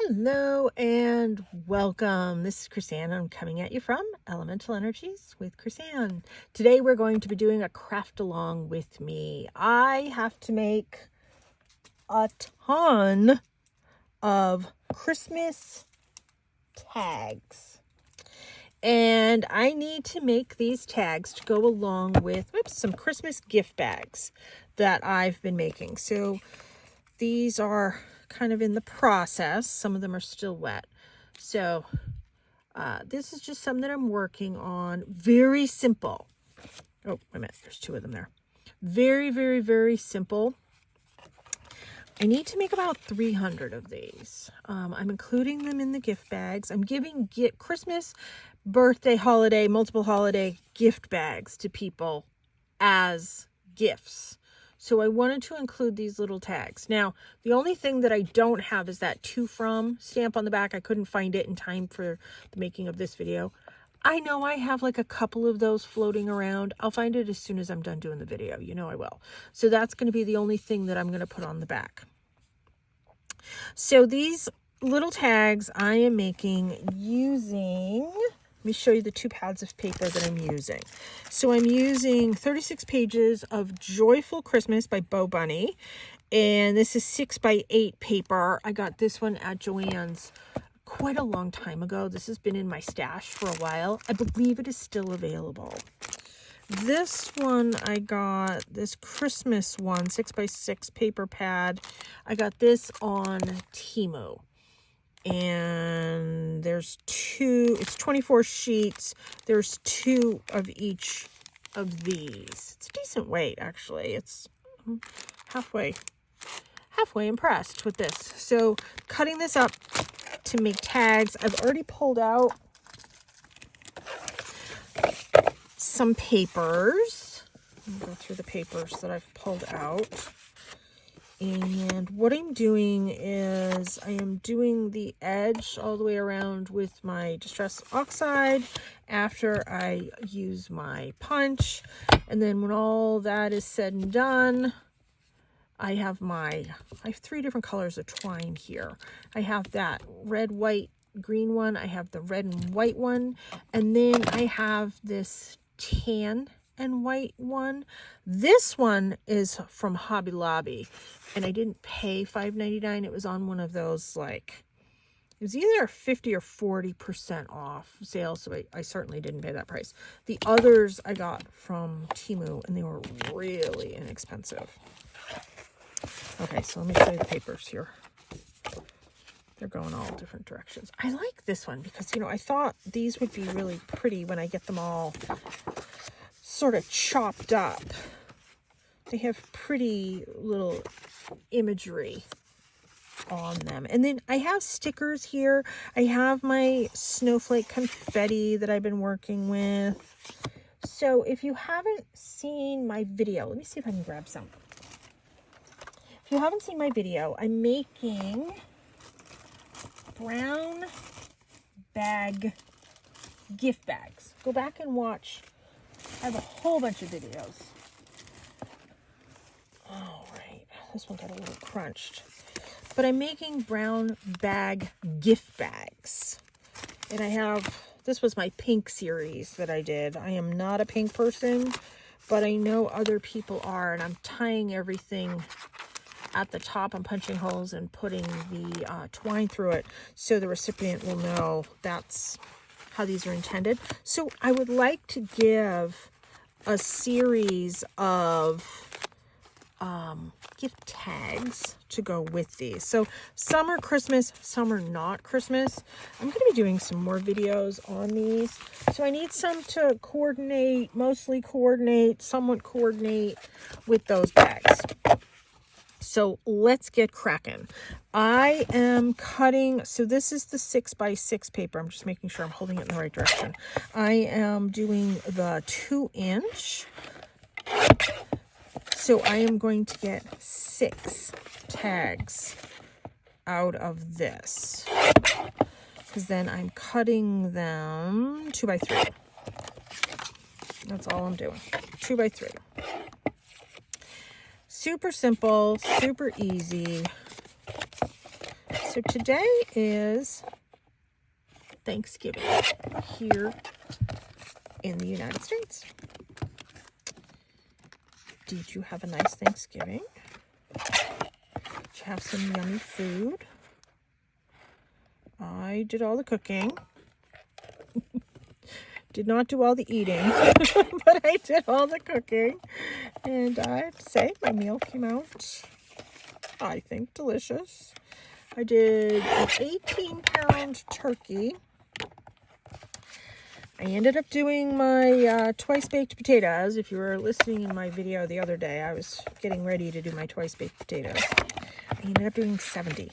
Hello and welcome. This is Chris-Anne. I'm coming at you from Elemental Energies with Chris-Anne. Today we're going to be doing a craft along with me. I have to make a ton of Christmas tags. And I need to make these tags to go along with some Christmas gift bags that I've been making. So these are kind of in the process. Some of them are still wet. So this is just some that I'm working on. Very simple. Oh, wait a minute. There's two of them there. Very, very, very simple. I need to make about 300 of these. I'm including them in the gift bags. I'm giving Christmas, birthday, holiday, multiple holiday gift bags to people as gifts. So I wanted to include these little tags. Now, the only thing that I don't have is that to from stamp on the back. I couldn't find it in time for the making of this video. I know I have like a couple of those floating around. I'll find it as soon as I'm done doing the video. You know I will. So that's going to be the only thing that I'm going to put on the back. So these little tags I am making using... Let me show you the two pads of paper that I'm using. So I'm using 36 pages of Joyful Christmas by Bo Bunny. And this is 6x8 paper. I got this one at Joann's quite a long time ago. This has been in my stash for a while. I believe it is still available. This one I got, this Christmas one, 6x6 paper pad. I got this on Temu. And there's it's 24 sheets. There's 2 of each of these. It's a decent weight, actually. It's halfway impressed with this. So cutting this up to make tags. I've already pulled out some papers. I'll go through the papers that I've pulled out. And what I'm doing is I am doing the edge all the way around with my Distress Oxide after I use my punch. And then when all that is said and done, I have 3 different colors of twine here. I have that red, white, green one. I have the red and white one. And then I have this tan and white one. This one is from Hobby Lobby, and I didn't pay $5.99. It was on one of those, like, it was either 50 or 40% off sale, so I certainly didn't pay that price. The others I got from Temu, and they were really inexpensive. Okay, so let me show you the papers here. They're going all different directions. I like this one because, you know, I thought these would be really pretty when I get them all sort of chopped up. They have pretty little imagery on them. And then I have stickers here. I have my snowflake confetti that I've been working with. So if you haven't seen my video, let me see if I can grab some. If you haven't seen my video, I'm making brown bag gift bags. Go back and watch. I have a whole bunch of videos. All right, this one got a little crunched. But I'm making brown bag gift bags. And I have, this was my pink series that I did. I am not a pink person, but I know other people are. And I'm tying everything at the top. I'm punching holes and putting the twine through it so the recipient will know that's how these are intended. So I would like to give a series of gift tags to go with these. So some are Christmas, some are not Christmas. I'm going to be doing some more videos on these. So I need some to coordinate, somewhat coordinate with those bags. So let's get cracking. I am cutting, so this is the 6x6 paper. I'm just making sure I'm holding it in the right direction. I am doing the 2-inch. So I am going to get 6 tags out of this. Because then I'm cutting them 2x3. That's all I'm doing. 2x3. Super simple, super easy. So today is Thanksgiving here in the United States. Did you have a nice Thanksgiving? Did you have some yummy food? I did all the cooking. Did not do all the eating, but I did all the cooking. And I have to say, my meal came out, I think, delicious. I did an 18-pound turkey. I ended up doing my twice-baked potatoes. If you were listening in my video the other day, I was getting ready to do my twice-baked potatoes. I ended up doing 70.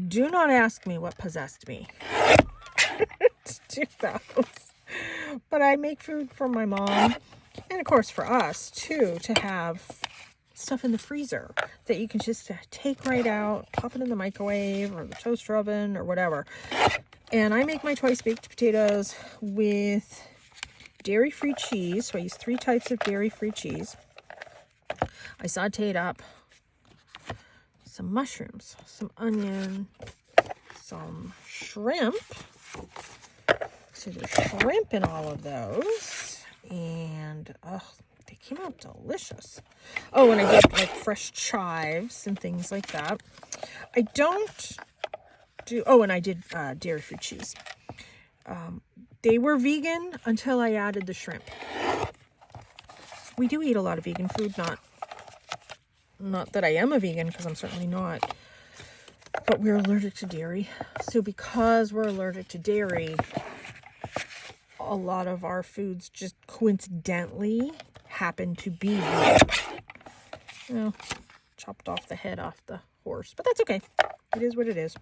Do not ask me what possessed me to do those. But I make food for my mom, and of course for us too, to have stuff in the freezer that you can just take right out, pop it in the microwave or the toaster oven or whatever. And I make my twice-baked potatoes with dairy-free cheese. So I use 3 types of dairy-free cheese. I sauteed up some mushrooms, some onion, some shrimp. So there's shrimp in all of those. And, they came out delicious. Oh, and I did like fresh chives and things like that. I don't do, and I did dairy-free cheese. They were vegan until I added the shrimp. We do eat a lot of vegan food, not that I am a vegan, because I'm certainly not. But we're allergic to dairy. So because we're allergic to dairy, a lot of our foods just coincidentally happen to be vegan. Chopped off the head off the horse, but that's okay. It is what it is.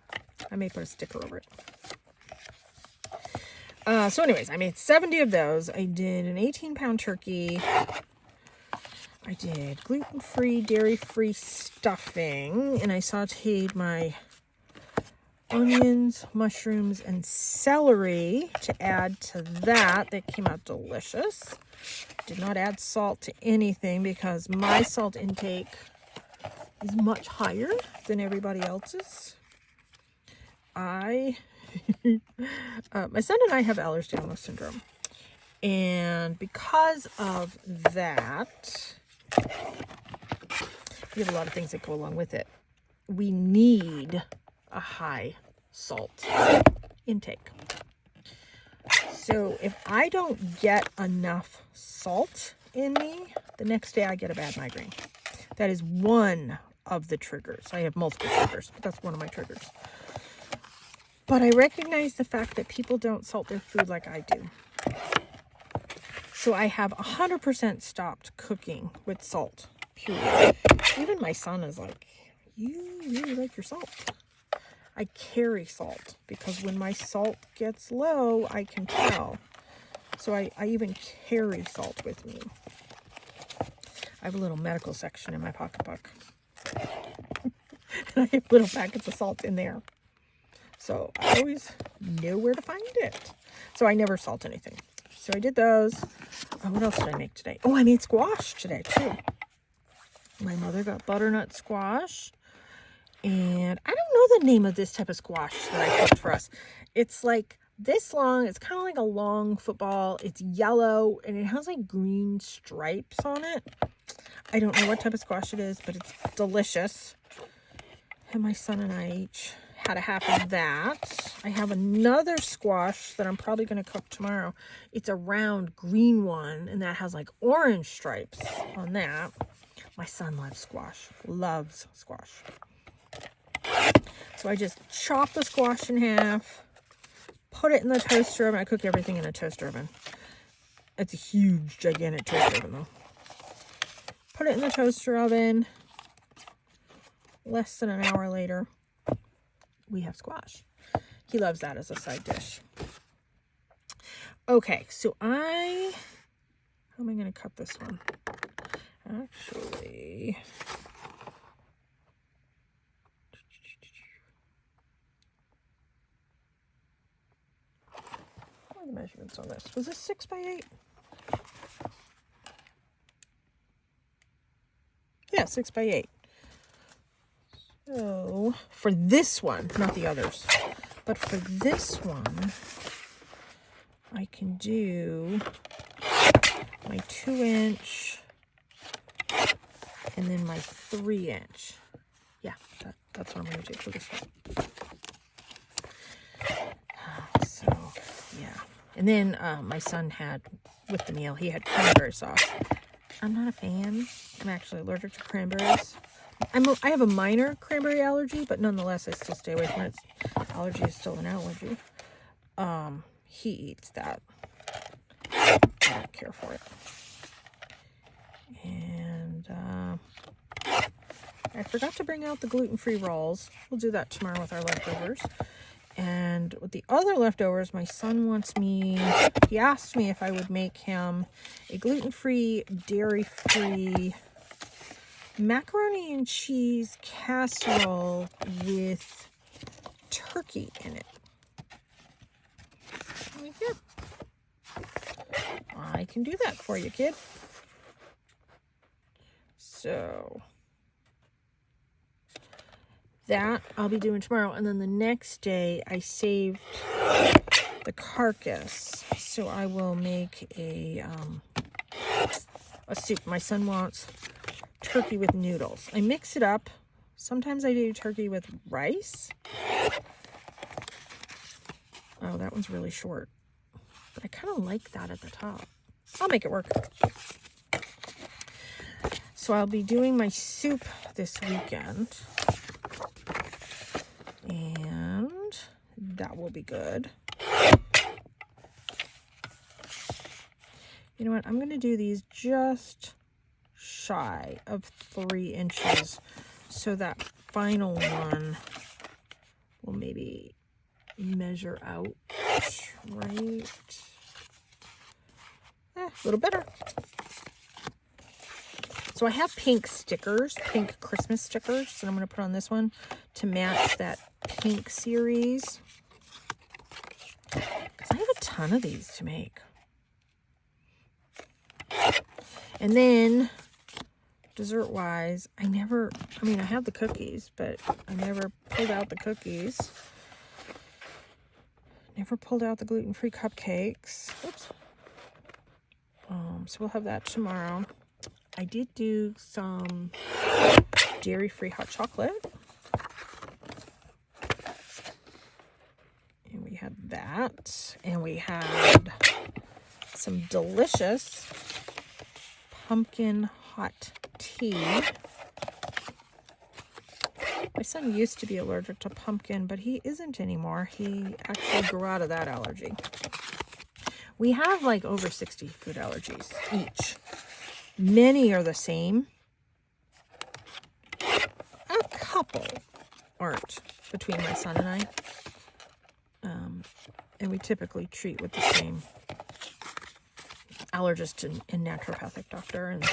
I may put a sticker over it. So anyways, I made 70 of those. I did an 18-pound turkey. I did gluten-free, dairy-free stuffing, and I sauteed my onions, mushrooms, and celery to add to that. That came out delicious. Did not add salt to anything because my salt intake is much higher than everybody else's. My son and I have Ehlers-Danlos syndrome, and because of that, we have a lot of things that go along with it. We need a high salt intake. So if I don't get enough salt in me, the next day I get a bad migraine. That is one of the triggers. I have multiple triggers, but that's one of my triggers. But I recognize the fact that people don't salt their food like I do. So I have 100% stopped cooking with salt, period. Even my son is like, you really like your salt. I carry salt because when my salt gets low, I can tell. So I even carry salt with me. I have a little medical section in my pocketbook. And I have little packets of salt in there. So I always know where to find it. So I never salt anything. So I did those. What else did I make today? Oh, I made squash today too. My mother got butternut squash. And I don't know the name of this type of squash that I cooked for us. It's like this long. It's kind of like a long football. It's yellow and it has like green stripes on it. I don't know what type of squash it is, but it's delicious. And my son and I each had a half of that. I have another squash that I'm probably going to cook tomorrow. It's a round green one, and that has like orange stripes on that. My son loves squash. So I just chop the squash in half, put it in the toaster oven. I cook everything in a toaster oven. It's a huge, gigantic toaster oven though. Put it in the toaster oven. Less than an hour later, we have squash. He loves that as a side dish. Okay, so how am I going to cut this one? Actually, what are the measurements on this? Was this 6 by 8? Yeah, 6 by 8. So for this one, not the others, but for this one, I can do my 2-inch and then my 3-inch. Yeah, that's what I'm going to do for this one. So, yeah. And then my son had, with the meal, he had cranberry sauce. I'm not a fan. I'm actually allergic to cranberries. I have a minor cranberry allergy, but nonetheless, I still stay away from it. Allergy is still an allergy. He eats that. I don't care for it. And I forgot to bring out the gluten-free rolls. We'll do that tomorrow with our leftovers. And with the other leftovers, my son wants me, he asked me if I would make him a gluten-free, dairy-free macaroni and cheese casserole with turkey in it. Right here. I can do that for you, kid. So that I'll be doing tomorrow. And then the next day I saved the carcass, so I will make a soup. My son wants turkey with noodles. I mix it up. Sometimes I do turkey with rice. Oh, that one's really short, but I kind of like that at the top. I'll make it work. So I'll be doing my soup this weekend, and that will be good. You know what? I'm going to do these just shy of 3 inches, so that final one will maybe measure out right. A little better. So I have pink stickers, pink Christmas stickers that I'm going to put on this one to match that pink series. Because I have a ton of these to make. And then, dessert-wise, I have the cookies, but I never pulled out the cookies. Never pulled out the gluten-free cupcakes. Oops. So we'll have that tomorrow. I did do some dairy-free hot chocolate. And we had that. And we had some delicious pumpkin hot tea. My son used to be allergic to pumpkin, but he isn't anymore. He actually grew out of that allergy. We have like over 60 food allergies each. Many are the same. A couple aren't between my son and I. And we typically treat with the same allergist and naturopathic doctor. And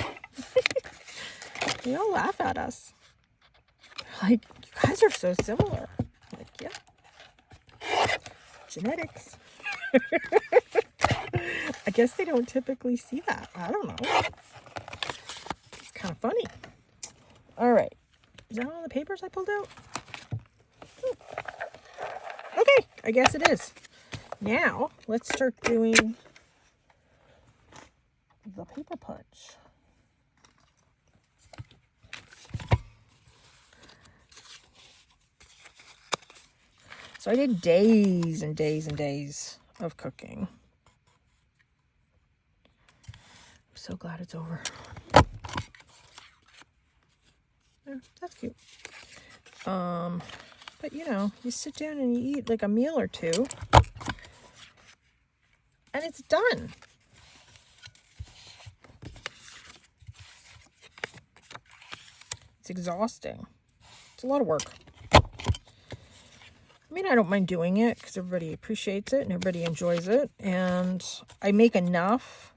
they all laugh at us. Like, you guys are so similar. I'm like, yeah. Genetics. I guess they don't typically see that. I don't know. It's kind of funny. All right. Is that all the papers I pulled out? Okay, I guess it is. Now, let's start doing the paper punch. So I did days and days and days of cooking. I'm so glad it's over. Yeah, that's cute. But you know, you sit down and you eat like a meal or two, and it's done. It's exhausting. It's a lot of work. I mean, I don't mind doing it because everybody appreciates it and everybody enjoys it. And I make enough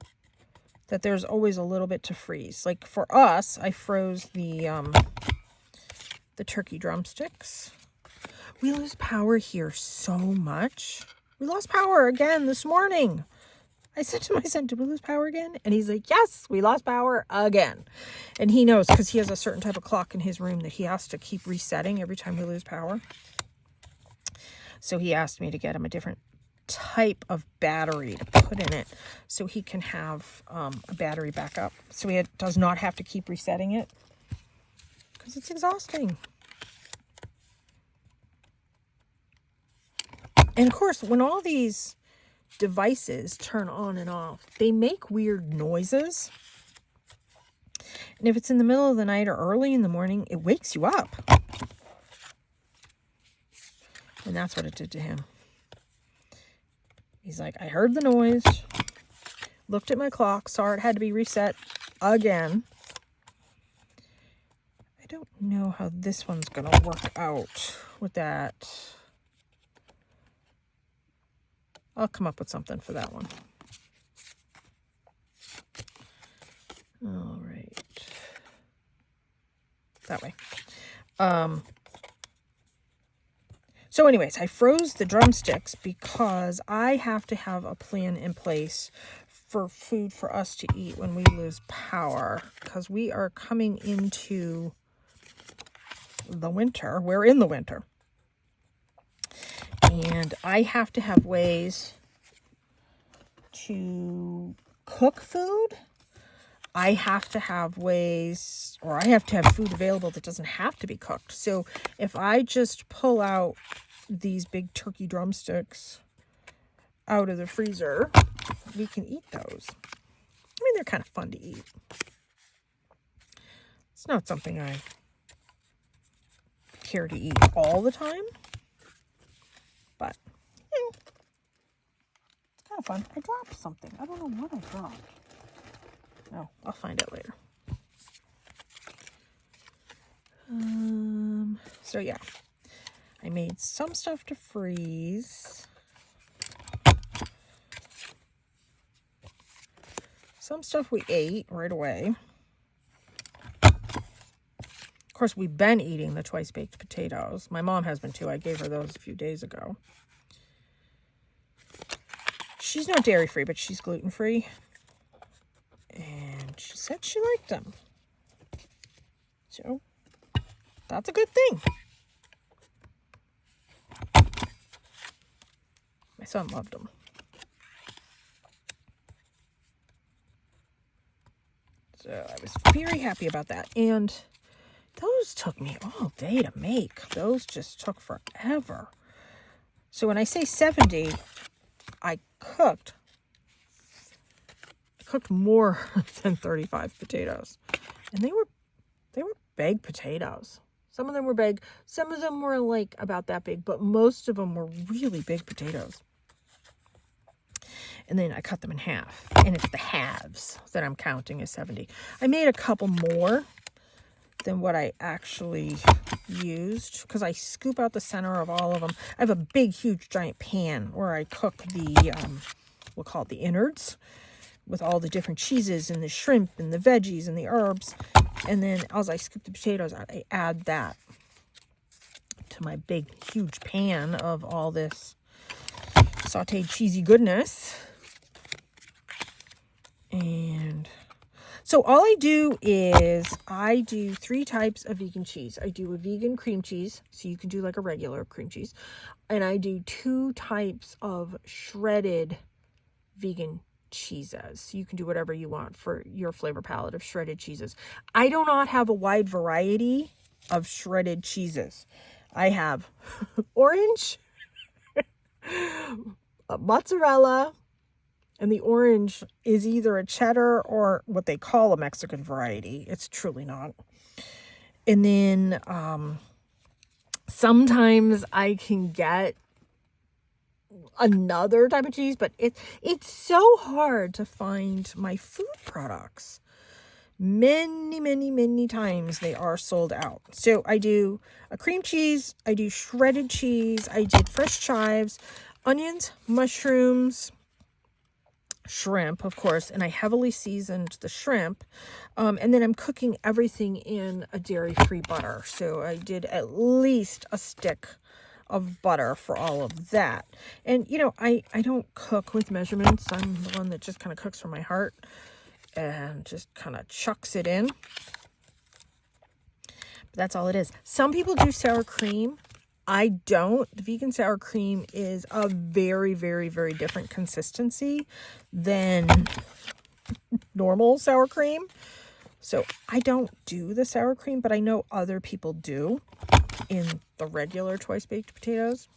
that there's always a little bit to freeze. Like for us, I froze the turkey drumsticks. We lose power here so much. We lost power again this morning. I said to my son, did we lose power again? And he's like, yes, we lost power again. And he knows because he has a certain type of clock in his room that he has to keep resetting every time we lose power. So he asked me to get him a different type of battery to put in it so he can have a battery backup. So he does not have to keep resetting it because it's exhausting. And of course, when all these devices turn on and off, they make weird noises. And if it's in the middle of the night or early in the morning, it wakes you up. And that's what it did to him. He's like, I heard the noise, looked at my clock, saw it had to be reset again. I don't know how this one's going to work out with that. I'll come up with something for that one. All right. That way. So anyways, I froze the drumsticks because I have to have a plan in place for food for us to eat when we lose power, because we are coming into the winter. We're in the winter. And I have to have ways to cook food. I have to have ways, or I have to have food available that doesn't have to be cooked. So if I just pull out these big turkey drumsticks out of the freezer, we can eat those. I mean, they're kind of fun to eat. It's not something I care to eat all the time, but it's kind of fun. I dropped something. I don't know what I dropped. No, I'll find it later. So yeah, I made some stuff to freeze. Some stuff we ate right away. Of course, we've been eating the twice baked potatoes. My mom has been too. I gave her those a few days ago. She's not dairy free, but she's gluten free. And she said she liked them. So that's a good thing. My son loved them. So I was very happy about that. And those took me all day to make. Those just took forever. So when I say 70, I cooked more than 35 potatoes. And they were big potatoes. Some of them were big. Some of them were like about that big, but most of them were really big potatoes. And then I cut them in half. And it's the halves that I'm counting as 70. I made a couple more than what I actually used because I scoop out the center of all of them. I have a big, huge, giant pan where I cook the, we'll call it the innards, with all the different cheeses and the shrimp and the veggies and the herbs. And then as I scoop the potatoes out, I add that to my big, huge pan of all this sauteed cheesy goodness. And so all I do is I do 3 types of vegan cheese. I do a vegan cream cheese, so you can do like a regular cream cheese. And I do 2 types of shredded vegan cheeses. You can do whatever you want for your flavor palette of shredded cheeses. I do not have a wide variety of shredded cheeses. I have orange, mozzarella, and the orange is either a cheddar or what they call a Mexican variety. It's truly not. And then sometimes I can get another type of cheese, but it's so hard to find my food products. Many times they are sold out. So I do a cream cheese, I do shredded cheese, I did fresh chives, onions, mushrooms, shrimp, of course, and I heavily seasoned the shrimp. And then I'm cooking everything in a dairy-free butter. So I did at least a stick of butter for all of that. And, you know, I don't cook with measurements. I'm the one that just kind of cooks from my heart and just kind of chucks it in. But that's all it is. Some people do sour cream. I don't. The vegan sour cream is a very, very, very different consistency than normal sour cream. So I don't do the sour cream, but I know other people do in the regular twice baked potatoes.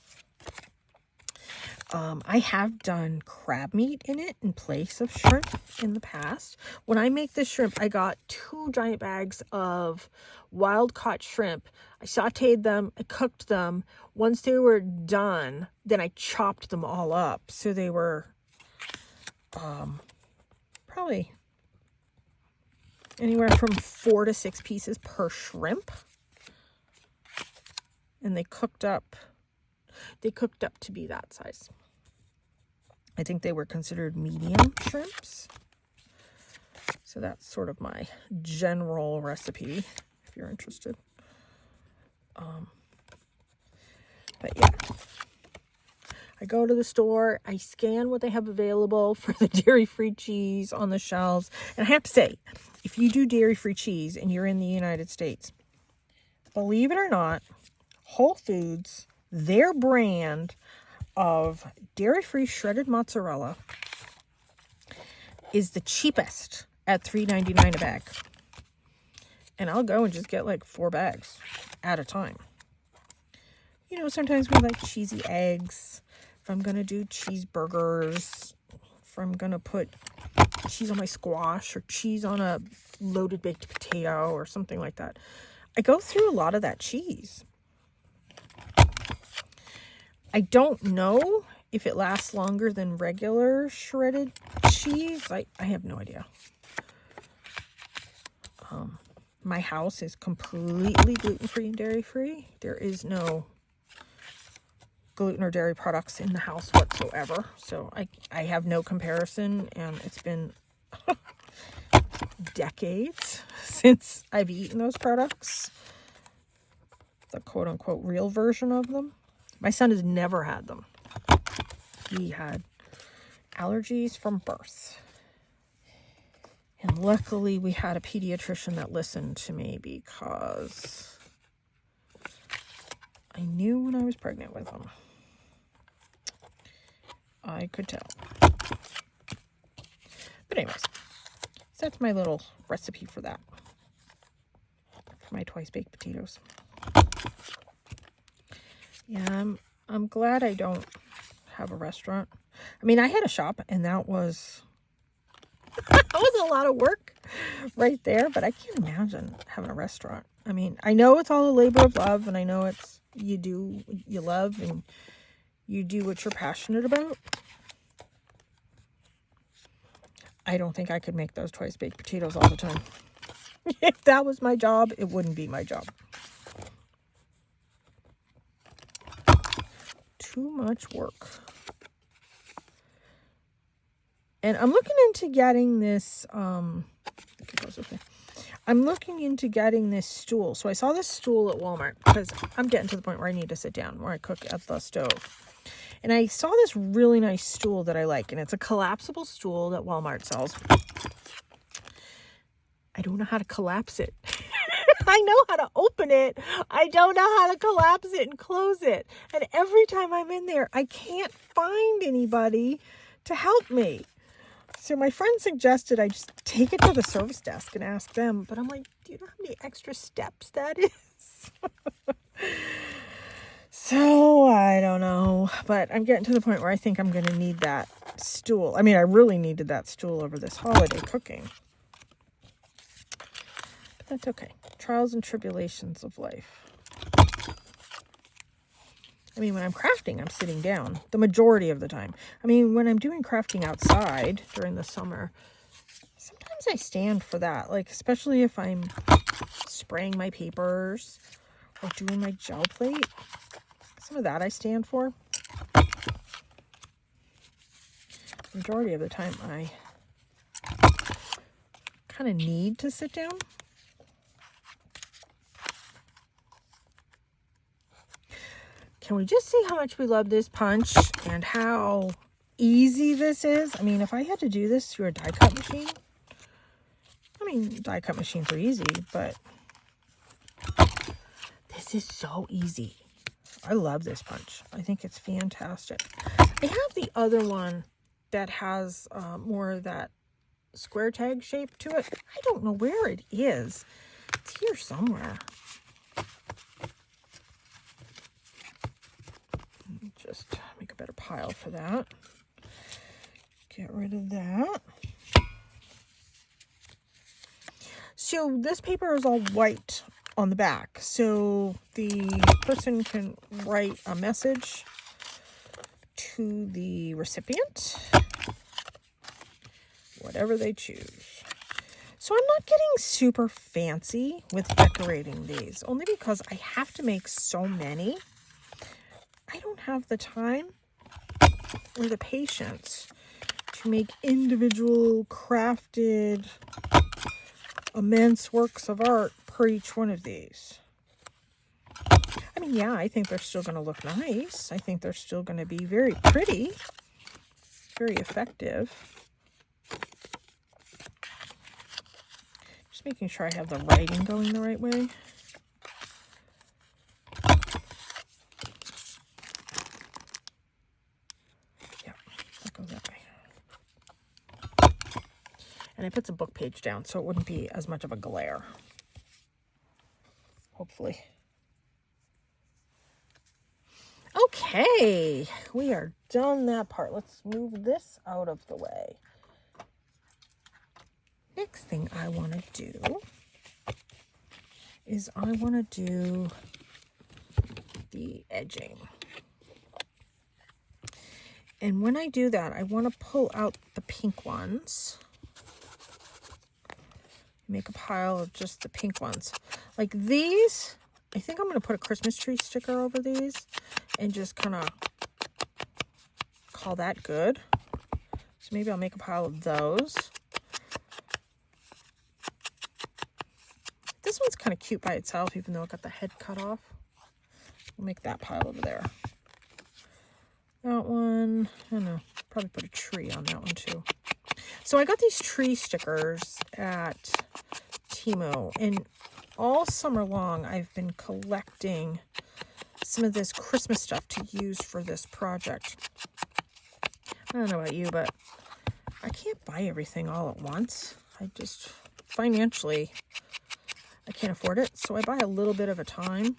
I have done crab meat in it in place of shrimp in the past. When I make this shrimp, I got 2 giant bags of wild caught shrimp. I sauteed them, I cooked them. Once they were done, then I chopped them all up. So they were probably anywhere from 4 to 6 pieces per shrimp. And they cooked up to be that size. I think they were considered medium shrimps. So that's sort of my general recipe, if you're interested. But yeah, I go to the store, I scan what they have available for the dairy-free cheese on the shelves. And I have to say, if you do dairy-free cheese and you're in the United States, believe it or not, Whole Foods, their brand of dairy-free shredded mozzarella is the cheapest at $3.99 a bag. And I'll go and just get like 4 bags at a time. You know, sometimes we like cheesy eggs. If I'm going to do cheeseburgers, if I'm going to put cheese on my squash or cheese on a loaded baked potato or something like that, I go through a lot of that cheese. I don't know if it lasts longer than regular shredded cheese. I have no idea. My house is completely gluten-free and dairy-free. There is no gluten or dairy products in the house whatsoever. So I have no comparison, and it's been decades since I've eaten those products. The quote-unquote real version of them. My son has never had them. He had allergies from birth. And luckily we had a pediatrician that listened to me because I knew when I was pregnant with him. I could tell. But anyways, so that's my little recipe for that. For my twice baked potatoes. Yeah, I'm glad I don't have a restaurant. I mean, I had a shop, and that was a lot of work right there, but I can't imagine having a restaurant. I mean, I know it's all a labor of love, and I know it's you do what you love and you do what you're passionate about. I don't think I could make those twice baked potatoes all the time. If that was my job, it wouldn't be my job. Too much work. And I'm looking into getting this, I'm looking into getting this stool. So I saw this stool at Walmart because I'm getting to the point where I need to sit down, where I cook at the stove. And I saw this really nice stool that I like, and it's a collapsible stool that Walmart sells. I don't know how to collapse it. I know how to open it. I don't know how to collapse it and close it. And every time I'm in there, I can't find anybody to help me. So my friend suggested I just take it to the service desk and ask them. But I'm like, do you know how many extra steps that is? So I don't know. But I'm getting to the point where I think I'm going to need that stool. I mean, I really needed that stool over this holiday cooking. But that's okay. Trials and tribulations of life. I mean, when I'm crafting, I'm sitting down the majority of the time. I mean, when I'm doing crafting outside during the summer, sometimes I stand for that. Like, especially if I'm spraying my papers or doing my gel plate. Some of that I stand for. The majority of the time, I kind of need to sit down. Can we just see how much we love this punch and how easy this is? I mean, if I had to do this through a die cut machine, I mean, die cut machines are easy, but this is so easy. I love this punch. I think it's fantastic. I have the other one that has more of that square tag shape to it. I don't know where it is. It's here somewhere. Just make a better pile for that. Get rid of that. So this paper is all white on the back, so the person can write a message to the recipient, whatever they choose. So I'm not getting super fancy with decorating these, only because I have to make so many. I don't have the time or the patience to make individual crafted immense works of art per each one of these. I mean, yeah, I think they're still going to look nice. I think they're still going to be very pretty, very effective. Just making sure I have the writing going the right way. And I put some book page down so it wouldn't be as much of a glare. Hopefully. Okay, we are done that part. Let's move this out of the way. Next thing I want to do is I want to do the edging. And when I do that, I want to pull out the pink ones. Make a pile of just the pink ones. Like these, I think I'm going to put a Christmas tree sticker over these and just kind of call that good. So maybe I'll make a pile of those. This one's kind of cute by itself, even though it got the head cut off. We'll make that pile over there. That one, I don't know, probably put a tree on that one too. So I got these tree stickers at Temu, and all summer long I've been collecting some of this Christmas stuff to use for this project. I don't know about you, but I can't buy everything all at once. I just, financially, I can't afford it, so I buy a little bit at a time.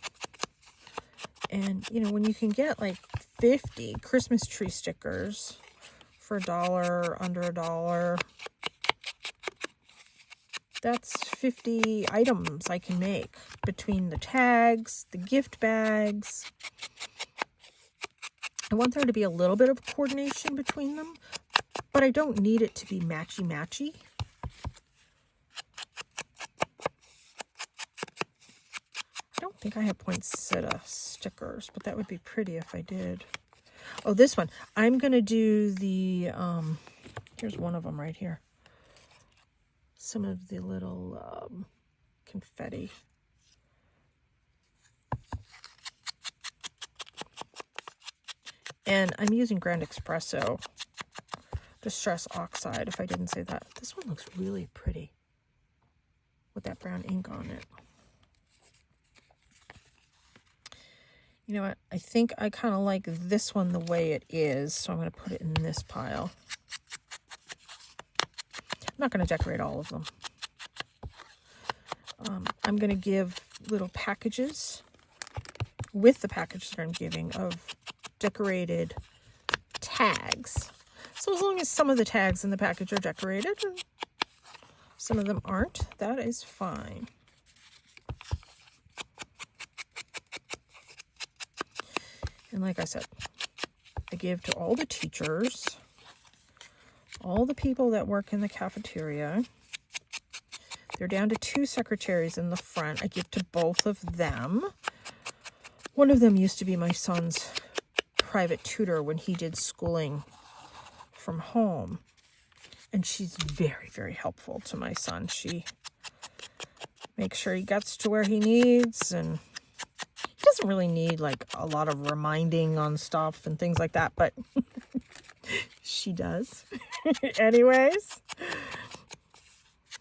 And, you know, when you can get like 50 Christmas tree stickers for $1, under $1, that's 50 items I can make between the tags, the gift bags. I want there to be a little bit of coordination between them, but I don't need it to be matchy-matchy. I don't think I have poinsettia stickers, but that would be pretty if I did. Oh, this one. I'm going to do the, here's one of them right here. Some of the little confetti. And I'm using Grand Espresso Distress Oxide, if I didn't say that. This one looks really pretty with that brown ink on it. You know what? I think I kind of like this one the way it is, so I'm going to put it in this pile. I'm not going to decorate all of them. I'm going to give little packages with the packages that I'm giving of decorated tags. So as long as some of the tags in the package are decorated and some of them aren't, that is fine. And like I said, I give to all the teachers, all the people that work in the cafeteria. They're down to 2 secretaries in the front. I give to both of them. One of them used to be my son's private tutor when he did schooling from home. And she's very, very helpful to my son. She makes sure he gets to where he needs, and doesn't really need like a lot of reminding on stuff and things like that, but she does. Anyways,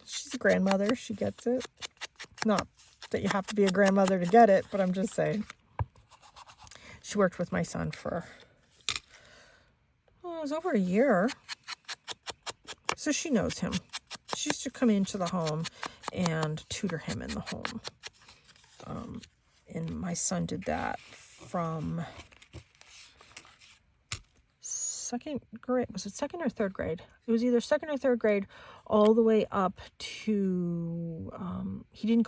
she's a grandmother. She gets it. Not that you have to be a grandmother to get it, but I'm just saying. She worked with my son for, it was over a year. So she knows him. She used to come into the home and tutor him in the home. And my son did that from second grade. Was it second or third grade? It was either second or third grade all the way up to, he didn't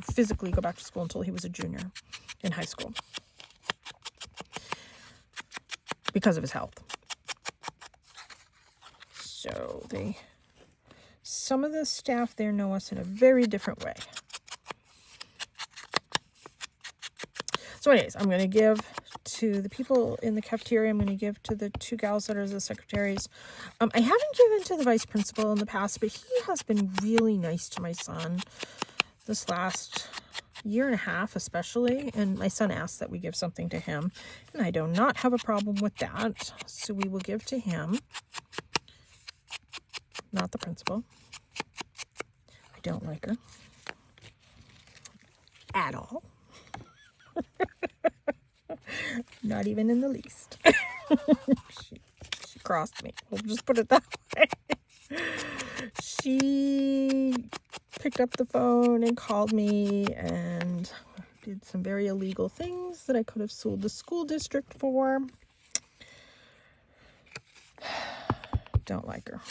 physically go back to school until he was a junior in high school because of his health. So some of the staff there know us in a very different way. So anyways, I'm going to give to the people in the cafeteria. I'm going to give to the 2 gals that are the secretaries. I haven't given to the vice principal in the past, but he has been really nice to my son this last year and a half especially. And my son asked that we give something to him. And I do not have a problem with that. So we will give to him. Not the principal. I don't like her. At all. Not even in the least. She crossed me. We'll just put it that way. She picked up the phone and called me and did some very illegal things that I could have sued the school district for. Don't like her.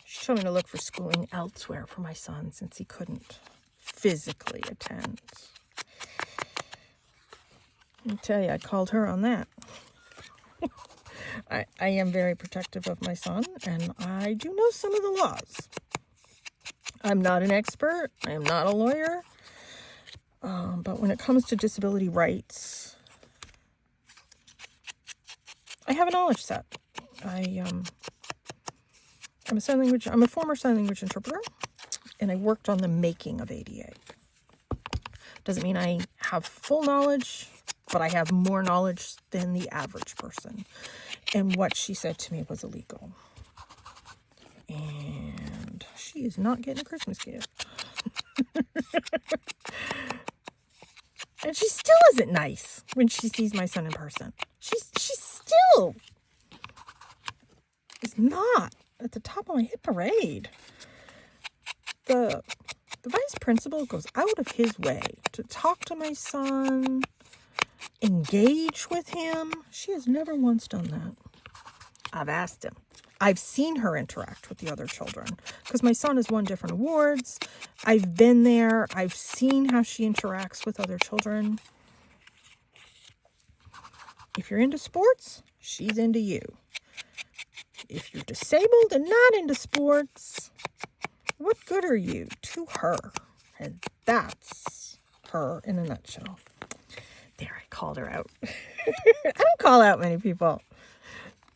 She told me to look for schooling elsewhere for my son since he couldn't physically attend. I tell you, I called her on that. I am very protective of my son, and I do know some of the laws. I'm not an expert. I am not a lawyer. But when it comes to disability rights, I have a knowledge set. I'm a former sign language interpreter, and I worked on the making of ADA. Doesn't mean I have full knowledge, but I have more knowledge than the average person. And what she said to me was illegal. And she is not getting a Christmas gift. And she still isn't nice when she sees my son in person. She still is not at the top of my hit parade. The vice principal goes out of his way to talk to my son, engage with him. She has never once done that. I've asked him. I've seen her interact with the other children because my son has won different awards. I've been there. I've seen how she interacts with other children. If you're into sports, she's into you. If you're disabled and not into sports, what good are you to her? And that's her in a nutshell. There, I called her out. I don't call out many people.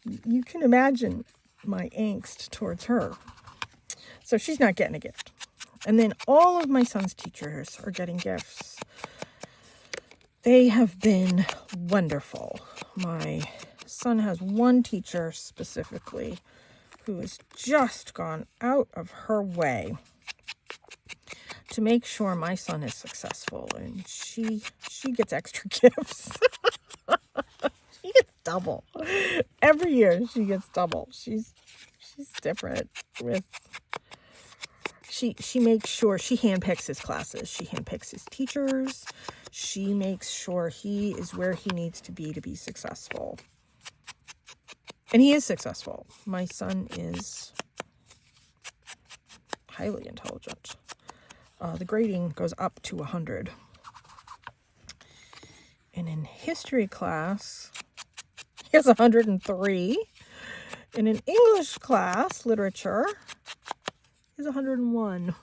You can imagine my angst towards her. So she's not getting a gift. And then all of my son's teachers are getting gifts. They have been wonderful. My son has one teacher specifically who has just gone out of her way to make sure my son is successful, and she gets extra gifts. She gets double. Every year she gets double. She's different with she makes sure she handpicks his classes. She handpicks his teachers. She makes sure he is where he needs to be successful. And he is successful. My son is highly intelligent. The grading goes up to 100. And in history class, he has 103. And in English class, literature, he's 101.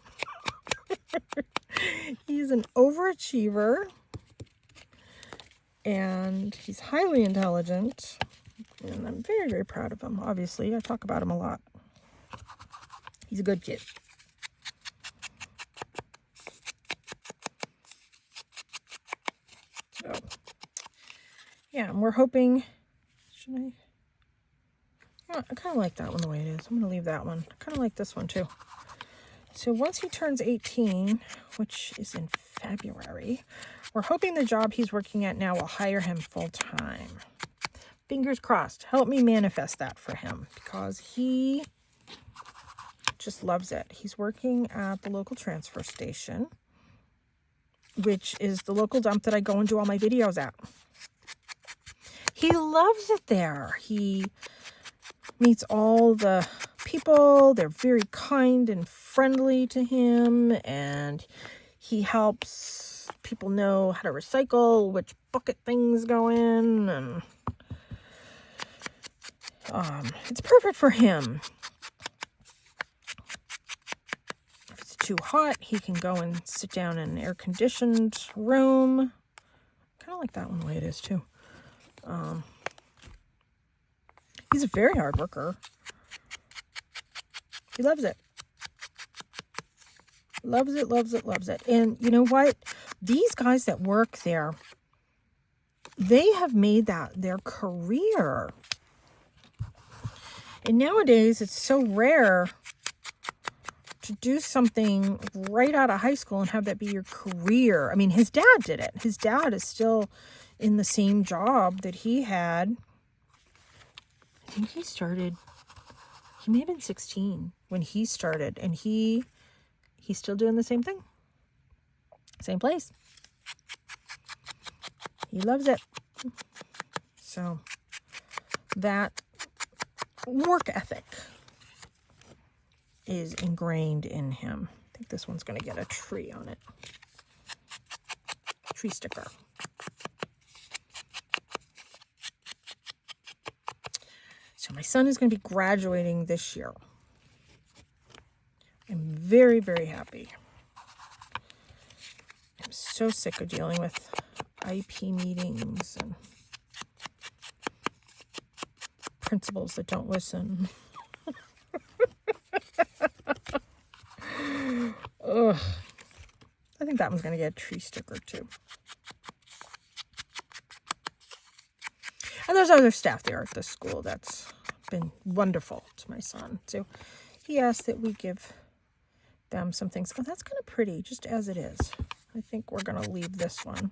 He's an overachiever. And he's highly intelligent. And I'm very, very proud of him. Obviously, I talk about him a lot. He's a good kid. So, yeah, and we're hoping, should I? Yeah, I kind of like that one the way it is. I'm going to leave that one. I kind of like this one too. So once he turns 18, which is in February, we're hoping the job he's working at now will hire him full time. Fingers crossed. Help me manifest that for him, because he just loves it. He's working at the local transfer station, which is the local dump that I go and do all my videos at. He loves it there. He meets all the people. They're very kind and friendly to him, and he helps people know how to recycle, which bucket things go in, and it's perfect for him. If it's too hot, he can go and sit down in an air-conditioned room. Kind of like that one the way it is too. He's a very hard worker. He loves it. Loves it, loves it, loves it. And you know what? These guys that work there, they have made that their career. And nowadays, it's so rare to do something right out of high school and have that be your career. I mean, his dad did it. His dad is still in the same job that he had. I think he started, he may have been 16 when he started, and he's still doing the same thing. Same place. He loves it. So that work ethic is ingrained in him. I think this one's going to get a tree on it. Tree sticker. So my son is going to be graduating this year. I'm very, very happy. I'm so sick of dealing with IP meetings and principals that don't listen. Ugh. I think that one's going to get a tree sticker too. And there's other staff there at the school that's been wonderful to my son. So he asked that we give them some things. Oh, that's kind of pretty, just as it is. I think we're going to leave this one.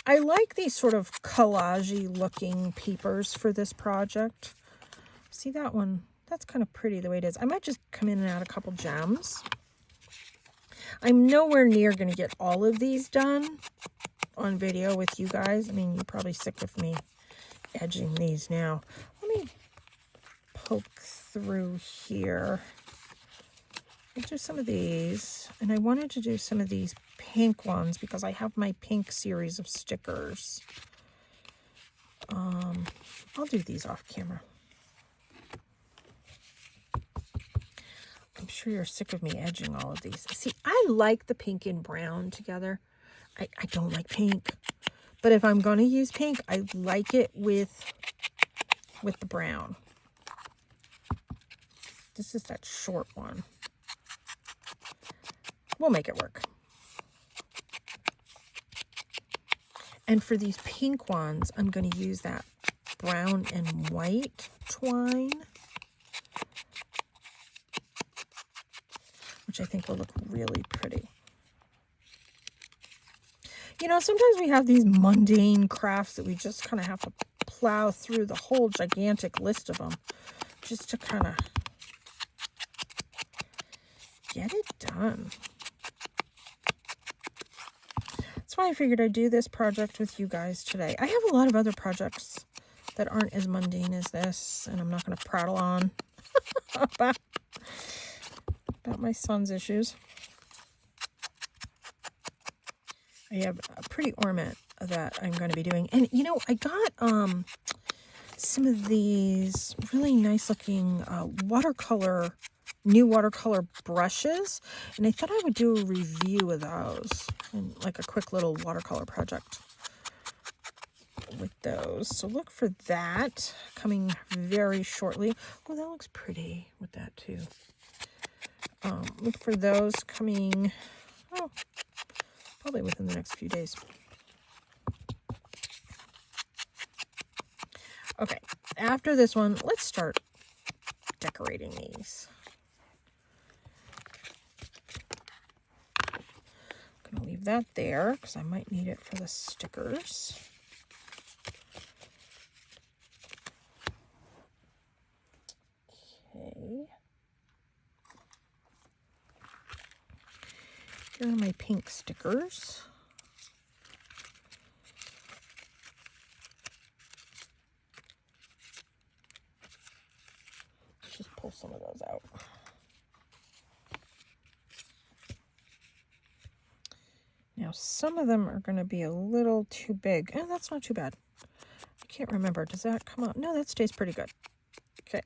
I like these sort of collage-y looking papers for this project. See that one? That's kind of pretty the way it is. I might just come in and add a couple gems. I'm nowhere near going to get all of these done on video with you guys. I mean, you're probably sick of me edging these now. Let me poke through here. I'll do some of these, and I wanted to do some of these pink ones because I have my pink series of stickers. I'll do these off camera. I'm sure you're sick of me edging all of these. See, I like the pink and brown together. I don't like pink, but if I'm going to use pink, I like it with the brown. This is that short one. We'll make it work. And for these pink ones, I'm going to use that brown and white twine, which I think will look really pretty. You know, sometimes we have these mundane crafts that we just kind of have to plow through the whole gigantic list of them just to kind of get it done. That's why I figured I'd do this project with you guys today. I have a lot of other projects that aren't as mundane as this, and I'm not going to prattle on about my son's issues. I have a pretty ornament that I'm going to be doing. And, you know, I got some of these really nice looking new watercolor brushes. And I thought I would do a review of those. And like a quick little watercolor project with those. So look for that coming very shortly. Oh, that looks pretty with that too. Look for those coming, probably probably within the next few days. Okay, after this one, let's start decorating these. I'm going to leave that there because I might need it for the stickers. Okay. Here are my pink stickers. Let's just pull some of those out. Now, some of them are going to be a little too big. Oh, that's not too bad. I can't remember. Does that come out? No, that stays pretty good. Okay.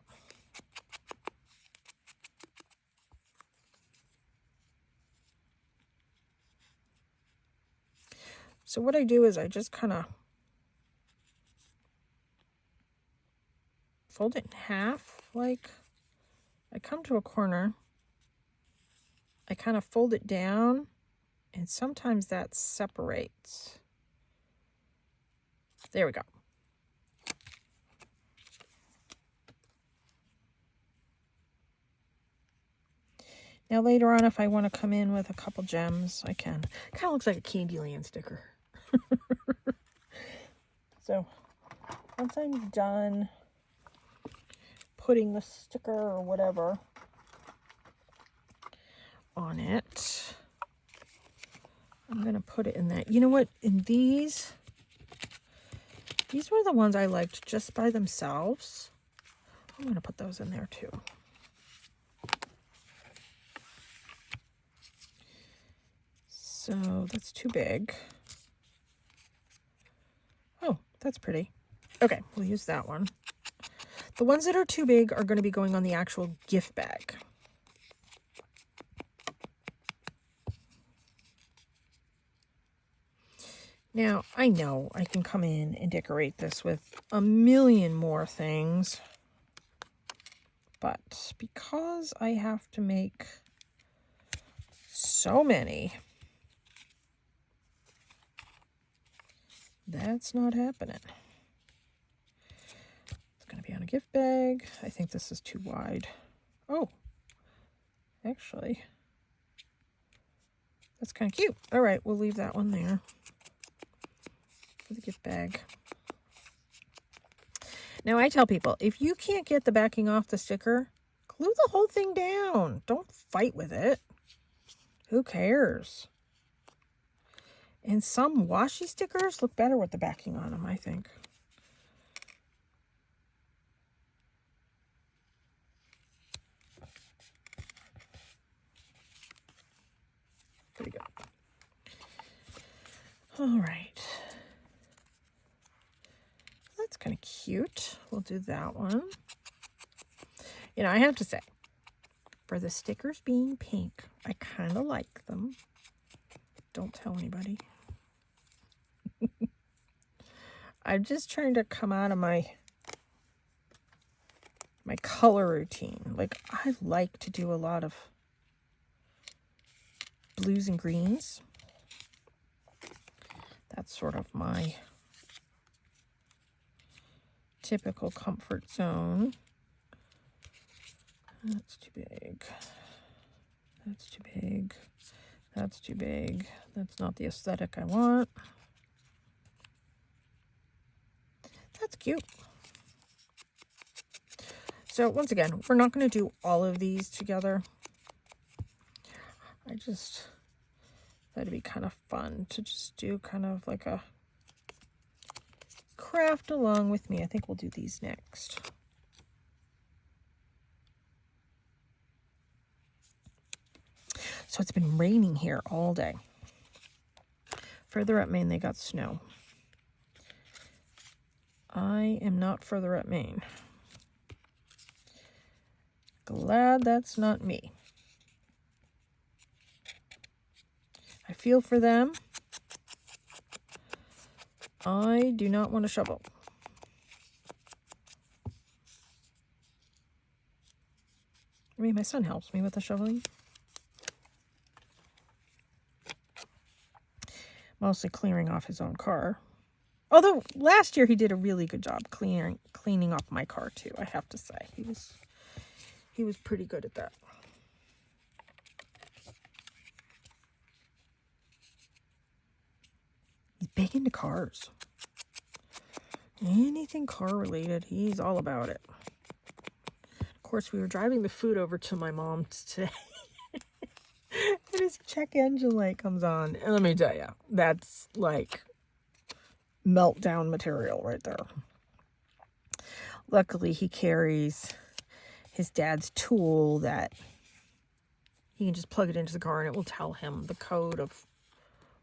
So what I do is I just kind of fold it in half. Like, I come to a corner. I kind of fold it down. And sometimes that separates. There we go. Now later on, if I want to come in with a couple gems, I can. Kind of looks like a Candyland sticker. So once I'm done putting the sticker or whatever on it, I'm going to put it in that. You know what? In these were the ones I liked just by themselves. I'm going to put those in there too. So that's too big. Oh, that's pretty. Okay, we'll use that one. The ones that are too big are going to be going on the actual gift bag. Now, I know I can come in and decorate this with a million more things, but because I have to make so many, that's not happening. It's going to be on a gift bag. I think this is too wide. Oh, actually, that's kind of cute. All right, we'll leave that one there for the gift bag. Now, I tell people, if you can't get the backing off the sticker, glue the whole thing down. Don't fight with it. Who cares? And some washi stickers look better with the backing on them, I think. Pretty good. All right. That's kind of cute. We'll do that one. You know, I have to say, for the stickers being pink, I kind of like them. Don't tell anybody. I'm just trying to come out of my color routine. Like, I like to do a lot of blues and greens. That's sort of my typical comfort zone. That's too big. That's too big. That's too big. That's not the aesthetic I want. That's cute. So once again, we're not going to do all of these together. I just thought it'd be kind of fun to just do kind of like a craft along with me. I think we'll do these next. So it's been raining here all day. Further up Maine, they got snow. I am not further up Maine. Glad that's not me. I feel for them. I do not want to shovel. I mean, my son helps me with the shoveling. Mostly clearing off his own car. Although last year he did a really good job cleaning off my car too, I have to say. He was pretty good at that. He's big into cars. Anything car related, he's all about it. Of course, we were driving the food over to my mom's today. And his check engine light comes on. And let me tell you, that's like meltdown material right there. Luckily, he carries his dad's tool that he can just plug it into the car and it will tell him the code of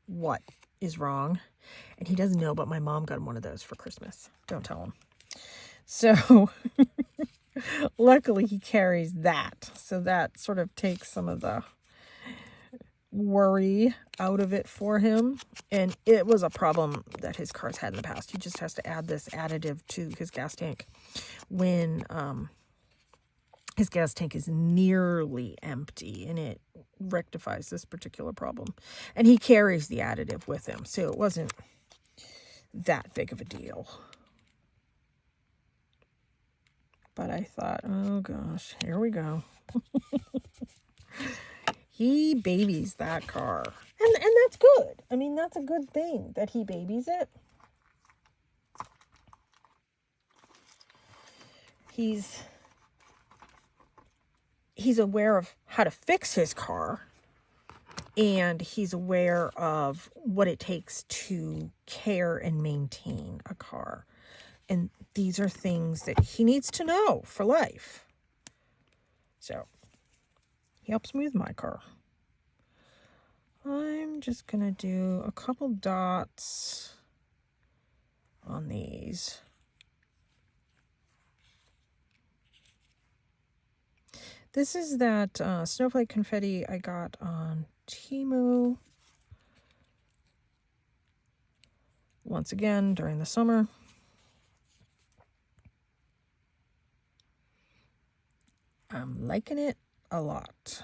what is wrong. And he doesn't know, but my mom got him one of those for Christmas. Don't tell him. So luckily he carries that. So that sort of takes some of the worry out of it for him. And it was a problem that his cars had in the past. He just has to add this additive to his gas tank when his gas tank is nearly empty, and it rectifies this particular problem. And he carries the additive with him, so it wasn't that big of a deal. But I thought, oh gosh, here we go. He babies that car. And that's good. I mean, that's a good thing that he babies it. He's aware of how to fix his car, and he's aware of what it takes to care and maintain a car. And these are things that he needs to know for life. So he helps me with my car. I'm just going to do a couple dots on these. This is that snowflake confetti I got on Temu. Once again, during the summer. I'm liking it a lot.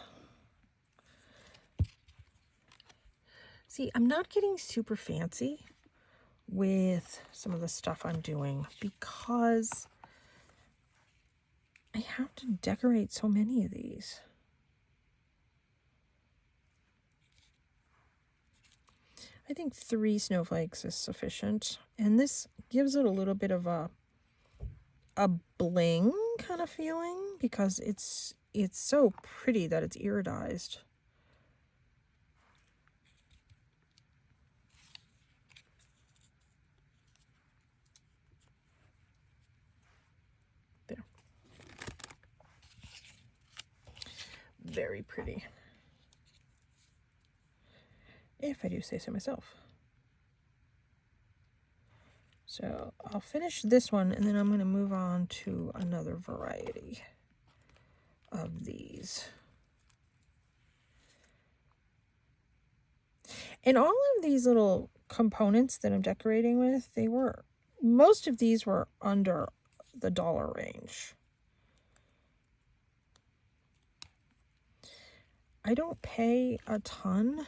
See, I'm not getting super fancy with some of the stuff I'm doing because I have to decorate so many of these. I think 3 snowflakes is sufficient. And this gives it a little bit of a bling kind of feeling because it's so pretty that it's iridized. There. Very pretty. If I do say so myself. So I'll finish this one and then I'm going to move on to another variety of these. And all of these little components that I'm decorating with, most of these were under the $1 range. I don't pay a ton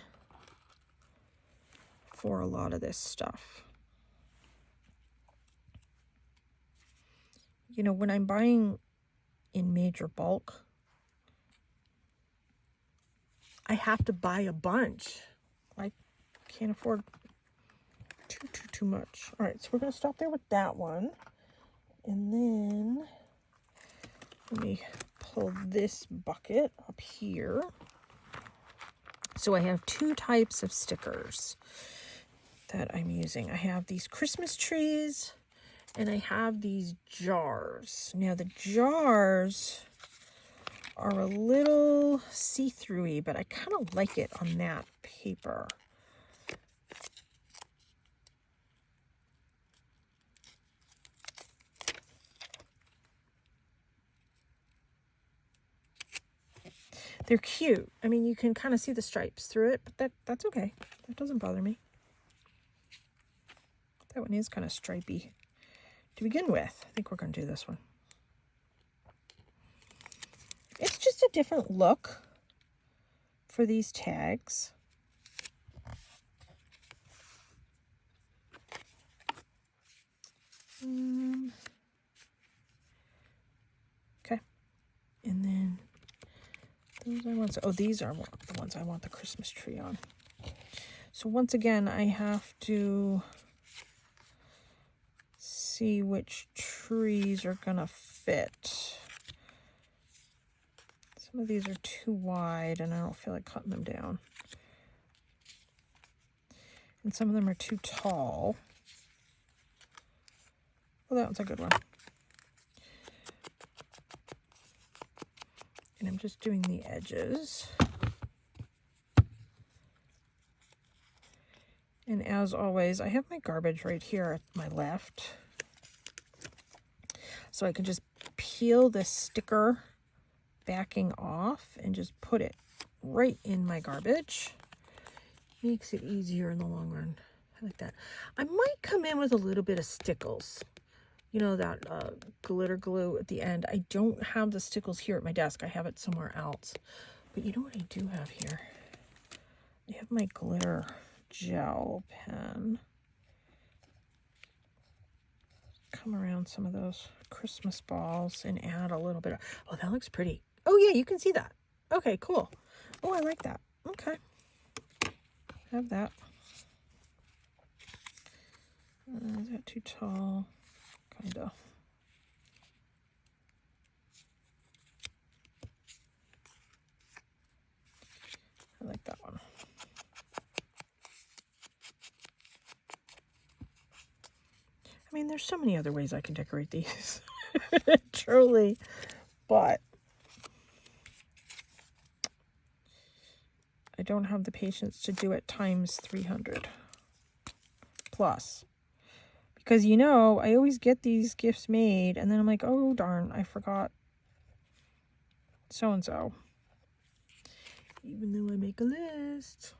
for a lot of this stuff. You know, when I'm buying in major bulk, I have to buy a bunch. I can't afford too much. All right, so we're going to stop there with that one. And then let me pull this bucket up here. So I have 2 types of stickers that I'm using. I have these Christmas trees and I have these jars. Now the jars are a little see-through-y, but I kind of like it on that paper. They're cute. I mean, you can kind of see the stripes through it, but that's okay. That doesn't bother me. That one is kind of stripy to begin with. I think we're going to do this one. It's just a different look for these tags. ones. Oh, these are the ones I want the Christmas tree on. So once again, I have to see which trees are gonna fit. Some of these are too wide and I don't feel like cutting them down. And some of them are too tall. Well, that one's a good one. And I'm just doing the edges. And as always, I have my garbage right here at my left. So I can just peel this sticker backing off and just put it right in my garbage. Makes it easier in the long run. I like that. I might come in with a little bit of stickles. You know, that glitter glue at the end. I don't have the stickles here at my desk. I have it somewhere else. But you know what I do have here? I have my glitter gel pen. Come around some of those Christmas balls and add a little bit of... Oh, that looks pretty. Oh, yeah, you can see that. Okay, cool. Oh, I like that. Okay. Have that. Is that too tall? Kind of. I like that one. I mean, there's so many other ways I can decorate these. Truly. But I don't have the patience to do it times 300 plus. Because, you know, I always get these gifts made, and then I'm like, oh, darn, I forgot so-and-so. Even though I make a list.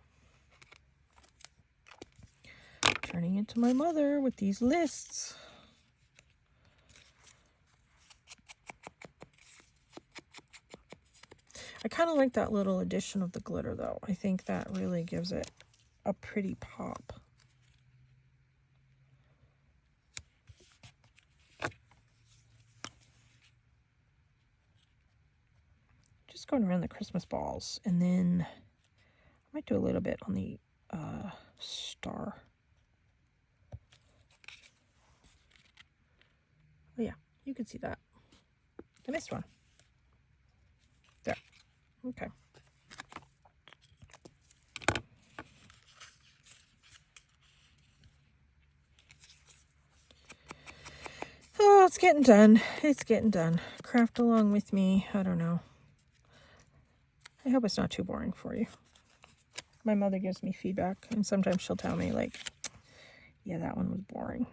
Turning into my mother with these lists. I kind of like that little addition of the glitter, though. I think that really gives it a pretty pop. Just going around the Christmas balls, and then I might do a little bit on the star. Oh yeah, you can see that. I missed one. There. Okay. Oh, it's getting done. It's getting done. Craft along with me. I don't know. I hope it's not too boring for you. My mother gives me feedback, and sometimes she'll tell me, like, yeah, that one was boring.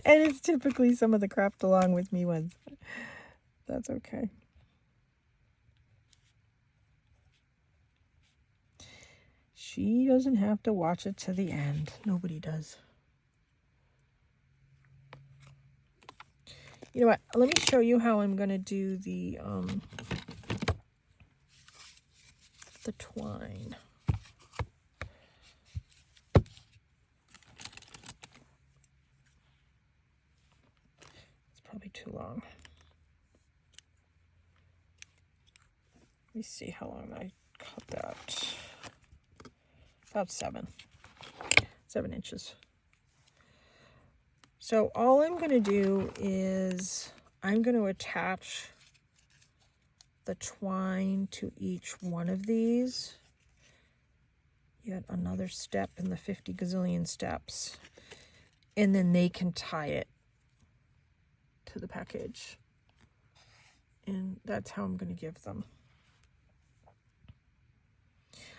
And it's typically some of the craft along with me ones. That's okay. She doesn't have to watch it to the end. Nobody does. You know what? Let me show you how I'm going to do the twine. It's probably too long. Let me see how long I cut that. About 7 inches. So all I'm going to do is I'm going to attach the twine to each one of these. Yet another step in the 50 gazillion steps. And then they can tie it to the package. And that's how I'm going to give them.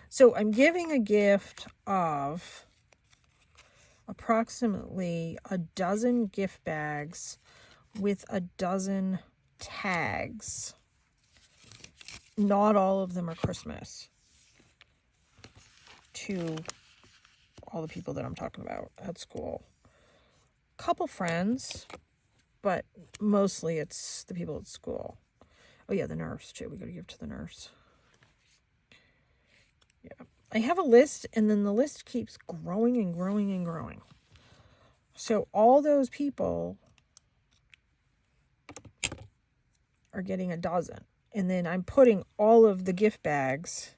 So I'm giving a gift of approximately a dozen gift bags with a dozen tags. Not all of them are Christmas to all the people that I'm talking about at school. A couple friends, but mostly it's the people at school. Oh yeah, the nurse too. We got to give to the nurse. Yeah. I have a list, and then the list keeps growing and growing and growing. So all those people are getting a dozen. And then I'm putting all of the gift bags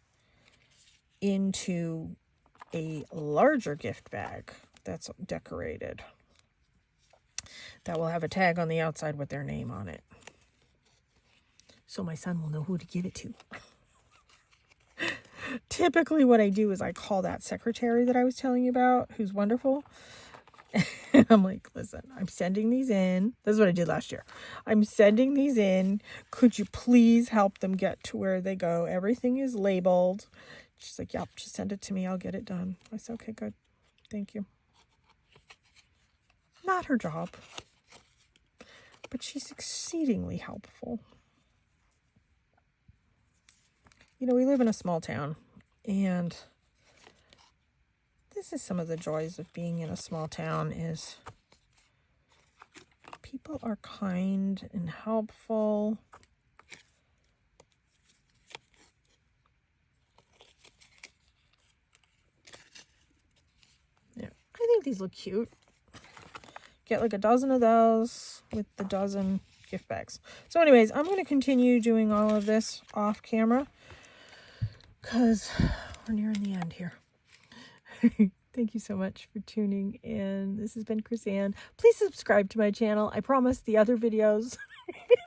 into a larger gift bag that's decorated. That will have a tag on the outside with their name on it. So my son will know who to give it to. Typically what I do is I call that secretary that I was telling you about, who's wonderful. I'm like, listen, I'm sending these in. This is what I did last year. I'm sending these in. Could you please help them get to where they go? Everything is labeled. She's like, yep, just send it to me. I'll get it done. I said, okay, good. Thank you. Not her job, but she's exceedingly helpful. You know, we live in a small town, and this is some of the joys of being in a small town is people are kind and helpful. Yeah, I think these look cute. Get like a dozen of those with the dozen gift bags. So anyways, I'm going to continue doing all of this off camera because we're nearing the end here. Thank you so much for tuning in. This has been Chris-Anne. Please subscribe to my channel. I promise the other videos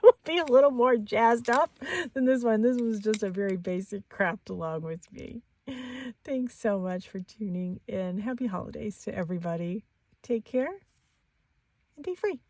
will be a little more jazzed up than this one. This was just a very basic craft along with me. Thanks so much for tuning in. Happy holidays to everybody. Take care and be free.